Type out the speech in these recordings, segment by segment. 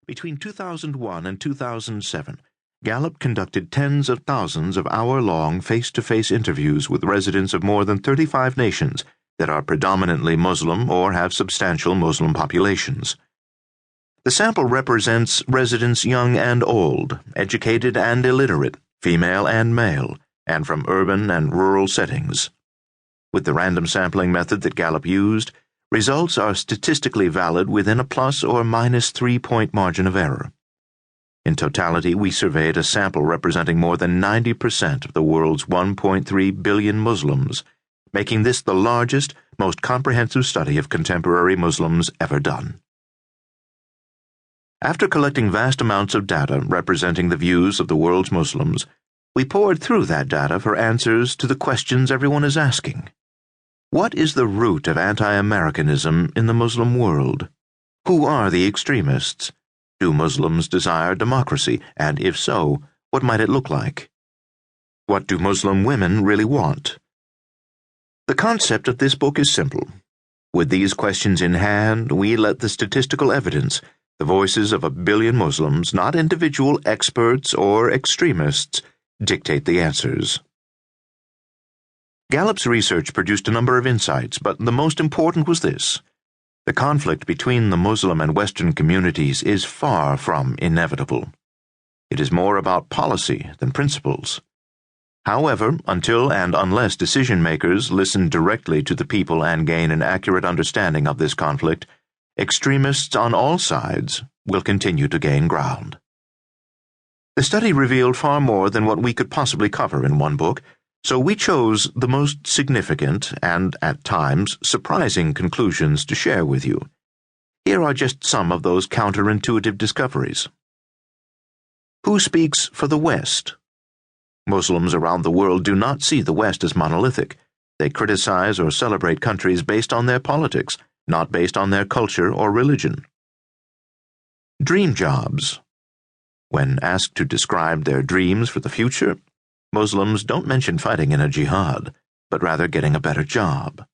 Between 2001 and 2007, Gallup conducted tens of thousands of hour-long face-to-face interviews with residents of more than 35 nations that are predominantly Muslim or have substantial Muslim populations. The sample represents residents young and old, educated and illiterate, female and male, and from urban and rural settings. With the random sampling method that Gallup used, results are statistically valid within a plus or minus 3-point margin of error. In totality, we surveyed a sample representing more than 90% of the world's 1.3 billion Muslims, making this the largest, most comprehensive study of contemporary Muslims ever done. After collecting vast amounts of data representing the views of the world's Muslims, we pored through that data for answers to the questions everyone is asking. What is the root of anti-Americanism in the Muslim world? Who are the extremists? Do Muslims desire democracy, and if so, what might it look like? What do Muslim women really want? The concept of this book is simple. With these questions in hand, we let the statistical evidence, the voices of a billion Muslims, not individual experts or extremists, dictate the answers. Gallup's research produced a number of insights, but the most important was this. The conflict between the Muslim and Western communities is far from inevitable. It is more about policy than principles. However, until and unless decision-makers listen directly to the people and gain an accurate understanding of this conflict, extremists on all sides will continue to gain ground. The study revealed far more than what we could possibly cover in one book, so we chose the most significant and, at times, surprising conclusions to share with you. Here are just some of those counterintuitive discoveries. Who speaks for the West? Muslims around the world do not see the West as monolithic. They criticize or celebrate countries based on their politics, not based on their culture or religion. Dream jobs. When asked to describe their dreams for the future, Muslims don't mention fighting in a jihad, but rather getting a better job.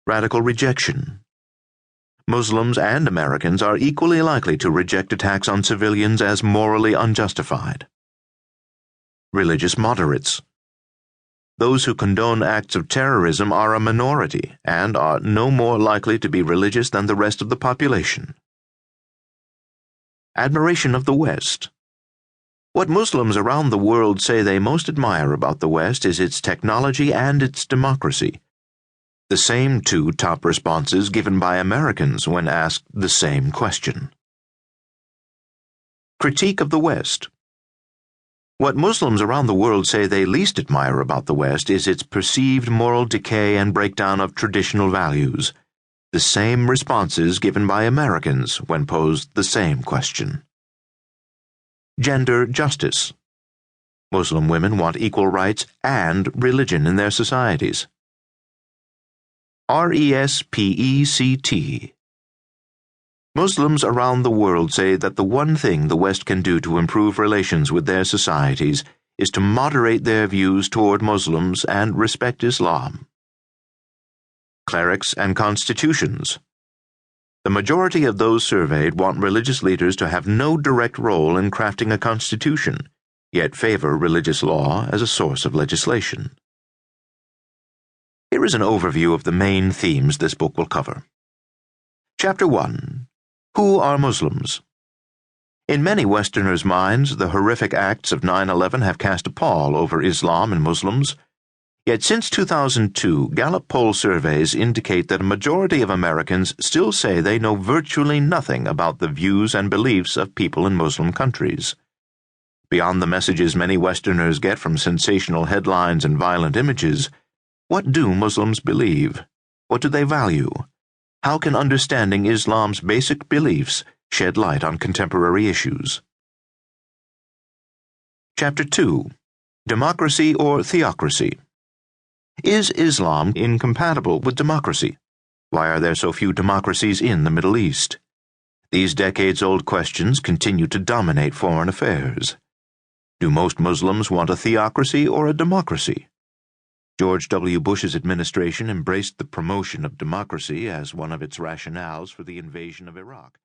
Radical rejection. Muslims and Americans are equally likely to reject attacks on civilians as morally unjustified. Religious moderates. Those who condone acts of terrorism are a minority and are no more likely to be religious than the rest of the population. Admiration of the West. What Muslims around the world say they most admire about the West is its technology and its democracy. The same two top responses given by Americans when asked the same question. Critique of the West. What Muslims around the world say they least admire about the West is its perceived moral decay and breakdown of traditional values. The same responses given by Americans when posed the same question. Gender justice. Muslim women want equal rights and religion in their societies. RESPECT. Muslims around the world say that the one thing the West can do to improve relations with their societies is to moderate their views toward Muslims and respect Islam. Clerics and constitutions. The majority of those surveyed want religious leaders to have no direct role in crafting a constitution, yet favor religious law as a source of legislation. Here is an overview of the main themes this book will cover. Chapter 1. Who are Muslims? In many Westerners' minds, the horrific acts of 9/11 have cast a pall over Islam and Muslims. Yet since 2002, Gallup poll surveys indicate that a majority of Americans still say they know virtually nothing about the views and beliefs of people in Muslim countries. Beyond the messages many Westerners get from sensational headlines and violent images, what do Muslims believe? What do they value? How can understanding Islam's basic beliefs shed light on contemporary issues? Chapter 2. Democracy or Theocracy. Is Islam incompatible with democracy? Why are there so few democracies in the Middle East? These decades-old questions continue to dominate foreign affairs. Do most Muslims want a theocracy or a democracy? George W. Bush's administration embraced the promotion of democracy as one of its rationales for the invasion of Iraq.